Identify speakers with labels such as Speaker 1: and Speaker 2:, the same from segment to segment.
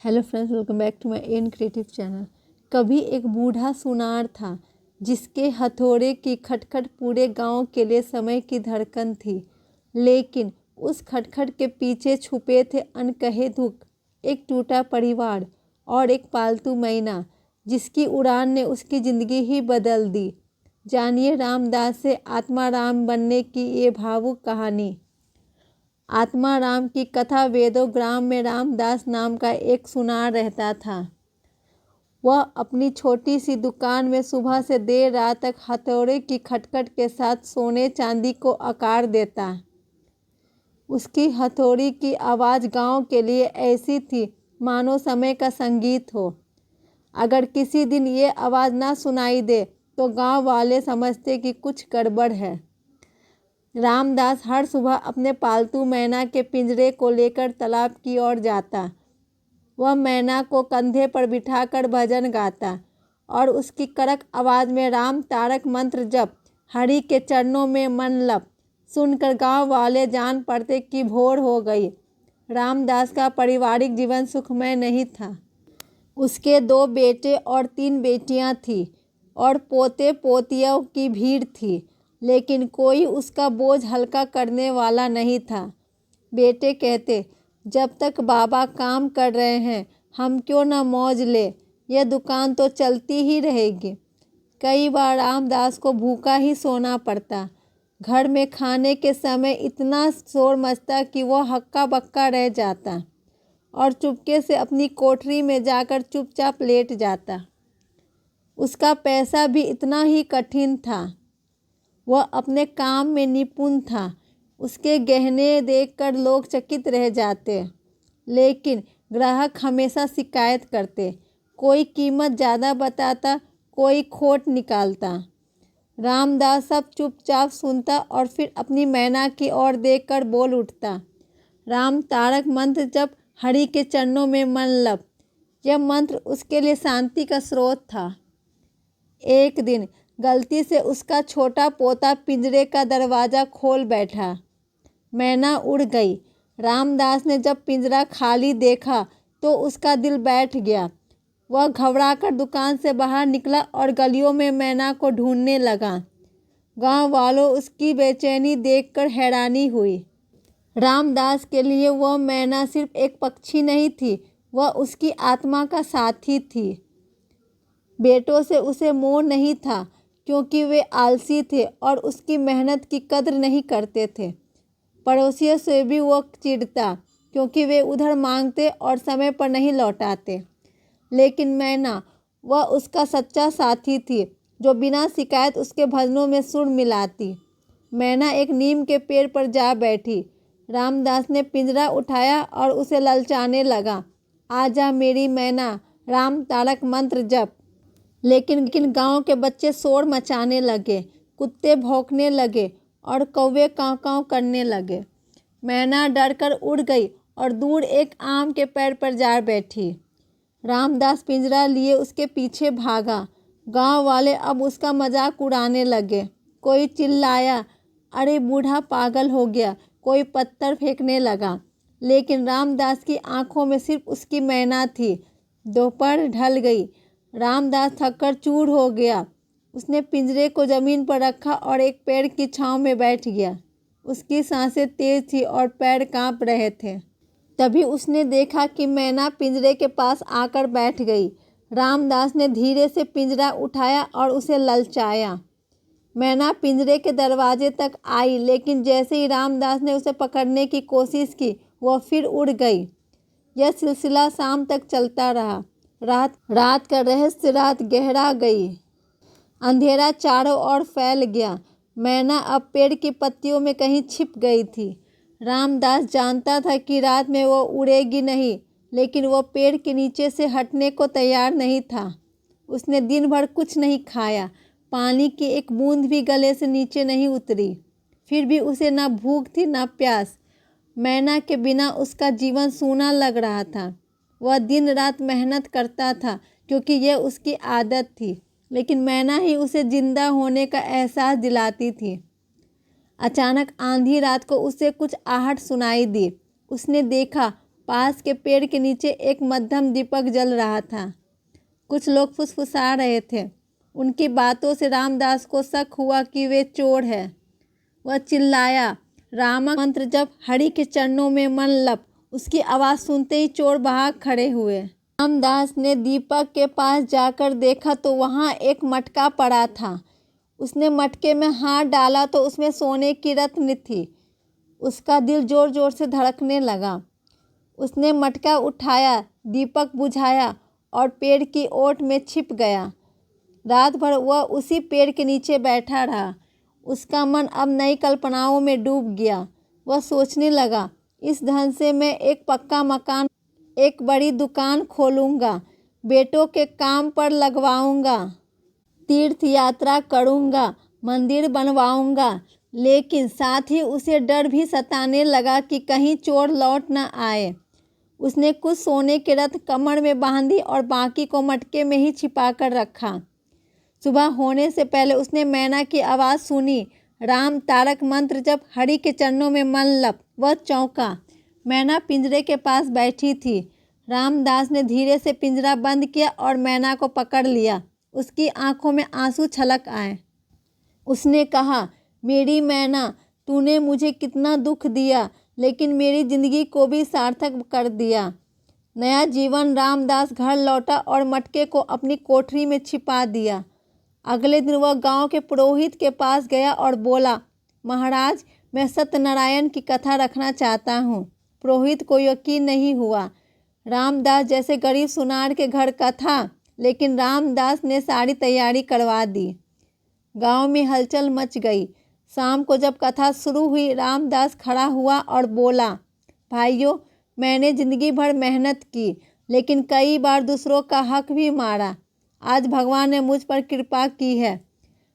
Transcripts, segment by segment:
Speaker 1: Hello friends, welcome back to my an creative channel. कभी एक बूढ़ा सुनार था जिसके हथौड़े की खटखट पूरे गांव के लिए समय की धड़कन थी। लेकिन उस खटखट के पीछे छुपे थे अनकहे दुख, एक टूटा परिवार और एक पालतू मैना जिसकी उड़ान ने उसकी ज़िंदगी ही बदल दी। जानिए रामदास से आत्माराम बनने की ये भावुक कहानी। आत्माराम की कथा। वेदों ग्राम में रामदास नाम का एक सुनार रहता था। वह अपनी छोटी सी दुकान में सुबह से देर रात तक हथौड़े की खटखट के साथ सोने चांदी को आकार देता। उसकी हथौड़ी की आवाज़ गांव के लिए ऐसी थी मानो समय का संगीत हो। अगर किसी दिन ये आवाज़ ना सुनाई दे तो गांव वाले समझते कि कुछ गड़बड़ है। रामदास हर सुबह अपने पालतू मैना के पिंजरे को लेकर तालाब की ओर जाता। वह मैना को कंधे पर बिठाकर भजन गाता और उसकी कड़क आवाज़ में राम तारक मंत्र जप, हरि के चरणों में मन लप सुनकर गांव वाले जान पड़ते कि भोर हो गई। रामदास का पारिवारिक जीवन सुखमय नहीं था। उसके 2 बेटे और 3 बेटियां थीं और पोते पोतियों की भीड़ थी, लेकिन कोई उसका बोझ हल्का करने वाला नहीं था। बेटे कहते, जब तक बाबा काम कर रहे हैं हम क्यों न मौज ले, यह दुकान तो चलती ही रहेगी। कई बार रामदास को भूखा ही सोना पड़ता। घर में खाने के समय इतना शोर मचता कि वह हक्का बक्का रह जाता और चुपके से अपनी कोठरी में जाकर चुपचाप लेट जाता। उसका पैसा भी इतना ही कठिन था। वह अपने काम में निपुण था। उसके गहने देखकर लोग चकित रह जाते, लेकिन ग्राहक हमेशा शिकायत करते। कोई कीमत ज़्यादा बताता, कोई खोट निकालता। रामदास सब चुपचाप सुनता और फिर अपनी मैना की ओर देखकर बोल उठता, राम तारक मंत्र जप, हरि के चरणों में मन लप। यह मंत्र उसके लिए शांति का स्रोत था। एक दिन गलती से उसका छोटा पोता पिंजरे का दरवाज़ा खोल बैठा। मैना उड़ गई। रामदास ने जब पिंजरा खाली देखा तो उसका दिल बैठ गया। वह घबराकर दुकान से बाहर निकला और गलियों में मैना को ढूंढने लगा। गांव वालों उसकी बेचैनी देखकर हैरानी हुई। रामदास के लिए वह मैना सिर्फ एक पक्षी नहीं थी, वह उसकी आत्मा का साथी थी। बेटों से उसे मोह नहीं था क्योंकि वे आलसी थे और उसकी मेहनत की कद्र नहीं करते थे। पड़ोसियों से भी वो चिढ़ता क्योंकि वे उधर मांगते और समय पर नहीं लौटाते। लेकिन मैना, वह उसका सच्चा साथी थी जो बिना शिकायत उसके भजनों में सुर मिलाती। मैना एक नीम के पेड़ पर जा बैठी। रामदास ने पिंजरा उठाया और उसे ललचाने लगा, आजा मेरी मैना, राम तारक मंत्र जप। लेकिन गांव के बच्चे शोर मचाने लगे, कुत्ते भौंकने लगे और कौवे काँव काँव करने लगे। मैना डरकर उड़ गई और दूर एक आम के पेड़ पर जा बैठी। रामदास पिंजरा लिए उसके पीछे भागा। गांव वाले अब उसका मजाक उड़ाने लगे। कोई चिल्लाया, अरे बूढ़ा पागल हो गया। कोई पत्थर फेंकने लगा। लेकिन रामदास की आंखों में सिर्फ उसकी मैना थी। दोपहर ढल गई। रामदास थककर चूर हो गया। उसने पिंजरे को ज़मीन पर रखा और एक पेड़ की छांव में बैठ गया। उसकी सांसें तेज थी और पैर कांप रहे थे। तभी उसने देखा कि मैना पिंजरे के पास आकर बैठ गई। रामदास ने धीरे से पिंजरा उठाया और उसे ललचाया। मैना पिंजरे के दरवाजे तक आई, लेकिन जैसे ही रामदास ने उसे पकड़ने की कोशिश की, वह फिर उड़ गई। यह सिलसिला शाम तक चलता रहा। रात का रहस्य रात गहरा गई। अंधेरा चारों ओर फैल गया। मैना अब पेड़ की पत्तियों में कहीं छिप गई थी। रामदास जानता था कि रात में वो उड़ेगी नहीं, लेकिन वो पेड़ के नीचे से हटने को तैयार नहीं था। उसने दिन भर कुछ नहीं खाया, पानी की एक बूंद भी गले से नीचे नहीं उतरी। फिर भी उसे ना भूख थी ना प्यास। मैना के बिना उसका जीवन सूना लग रहा था। वह दिन रात मेहनत करता था क्योंकि यह उसकी आदत थी, लेकिन मैना ही उसे जिंदा होने का एहसास दिलाती थी। अचानक आंधी रात को उसे कुछ आहट सुनाई दी। उसने देखा पास के पेड़ के नीचे एक मध्यम दीपक जल रहा था। कुछ लोग फुसफुसा रहे थे। उनकी बातों से रामदास को शक हुआ कि वे चोर है। वह चिल्लाया, रामक मंत्र जप, हरि के चरणों में मन लप। उसकी आवाज़ सुनते ही चोर भाग खड़े हुए। रामदास ने दीपक के पास जाकर देखा तो वहाँ एक मटका पड़ा था। उसने मटके में हाथ डाला तो उसमें सोने की रत्न थी। उसका दिल जोर जोर से धड़कने लगा। उसने मटका उठाया, दीपक बुझाया और पेड़ की ओट में छिप गया। रात भर वह उसी पेड़ के नीचे बैठा रहा। उसका मन अब नई कल्पनाओं में डूब गया। वह सोचने लगा, इस धन से मैं एक पक्का मकान, एक बड़ी दुकान खोलूँगा, बेटों के काम पर लगवाऊँगा, तीर्थ यात्रा करूँगा, मंदिर बनवाऊँगा। लेकिन साथ ही उसे डर भी सताने लगा कि कहीं चोर लौट न आए। उसने कुछ सोने के रत्न कमर में बांधी और बाकी को मटके में ही छिपा कर रखा। सुबह होने से पहले उसने मैना की आवाज़ सुनी, राम तारक मंत्र जप, हरि के चरणों में मन लप। वह चौंका। मैना पिंजरे के पास बैठी थी। रामदास ने धीरे से पिंजरा बंद किया और मैना को पकड़ लिया। उसकी आंखों में आंसू छलक आए। उसने कहा, मेरी मैना, तूने मुझे कितना दुख दिया, लेकिन मेरी ज़िंदगी को भी सार्थक कर दिया। नया जीवन। रामदास घर लौटा और मटके को अपनी कोठरी में छिपा दिया। अगले दिन वह गांव के पुरोहित के पास गया और बोला, महाराज, मैं सत्यनारायण की कथा रखना चाहता हूँ। पुरोहित को यकीन नहीं हुआ। रामदास जैसे गरीब सुनार के घर कथा, लेकिन रामदास ने सारी तैयारी करवा दी। गांव में हलचल मच गई। शाम को जब कथा शुरू हुई, रामदास खड़ा हुआ और बोला, भाइयों, मैंने ज़िंदगी भर मेहनत की, लेकिन कई बार दूसरों का हक भी मारा। आज भगवान ने मुझ पर कृपा की है।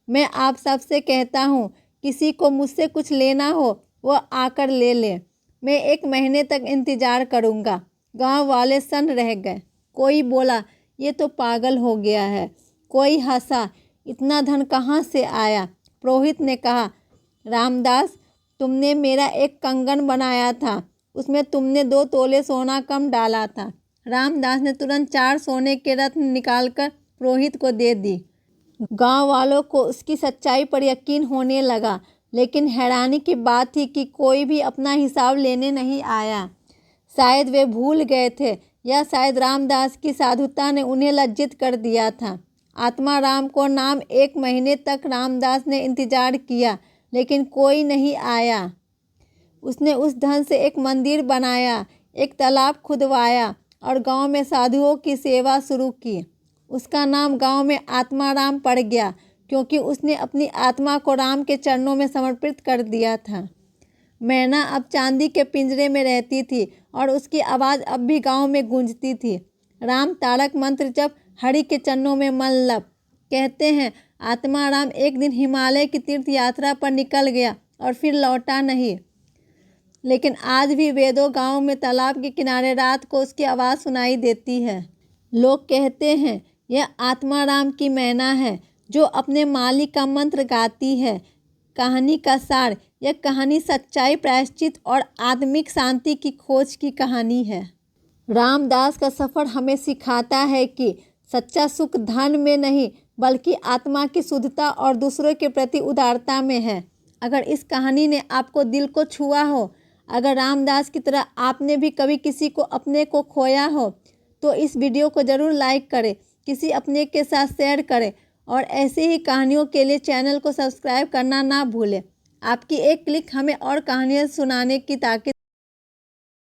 Speaker 1: मैं आप सबसे कहता हूँ, किसी को मुझसे कुछ लेना हो वह आकर ले ले। मैं 1 महीने तक इंतज़ार करूँगा। गांव वाले सन्न रह गए। कोई बोला, ये तो पागल हो गया है। कोई हंसा, इतना धन कहाँ से आया। पुरोहित ने कहा, रामदास, तुमने मेरा एक कंगन बनाया था, उसमें तुमने 2 तोले सोना कम डाला था। रामदास ने तुरंत 4 सोने के रत्न निकालकर पुरोहित को दे दी। गांव वालों को उसकी सच्चाई पर यकीन होने लगा, लेकिन हैरानी की बात थी कि कोई भी अपना हिसाब लेने नहीं आया। शायद वे भूल गए थे, या शायद रामदास की साधुता ने उन्हें लज्जित कर दिया था। आत्मा राम को नाम 1 महीने तक रामदास ने इंतजार किया, लेकिन कोई नहीं आया। उसने उस धन से एक मंदिर बनाया, एक तालाब खुदवाया और गांव में साधुओं की सेवा शुरू की। उसका नाम गांव में आत्माराम पड़ गया, क्योंकि उसने अपनी आत्मा को राम के चरणों में समर्पित कर दिया था। मैना अब चांदी के पिंजरे में रहती थी और उसकी आवाज़ अब भी गांव में गूंजती थी। राम तारक मंत्र जप, हरि के चरणों में मन लप। कहते हैं, आत्माराम एक दिन हिमालय की तीर्थ यात्रा पर निकल गया और फिर लौटा नहीं। लेकिन आज भी वेदों गांव में तालाब के किनारे रात को उसकी आवाज़ सुनाई देती है। लोग कहते हैं, यह आत्माराम की मैना है, जो अपने मालिक का मंत्र गाती है। कहानी का सार, यह कहानी सच्चाई, प्रायश्चित और आत्मिक शांति की खोज की कहानी है। रामदास का सफ़र हमें सिखाता है कि सच्चा सुख धन में नहीं, बल्कि आत्मा की शुद्धता और दूसरों के प्रति उदारता में है। अगर इस कहानी ने आपको दिल को छुआ हो, अगर रामदास की तरह आपने भी कभी किसी को अपने को खोया हो, तो इस वीडियो को ज़रूर लाइक करें, किसी अपने के साथ शेयर करें और ऐसे ही कहानियों के लिए चैनल को सब्सक्राइब करना ना भूलें। आपकी एक क्लिक हमें और कहानियाँ सुनाने की ताकत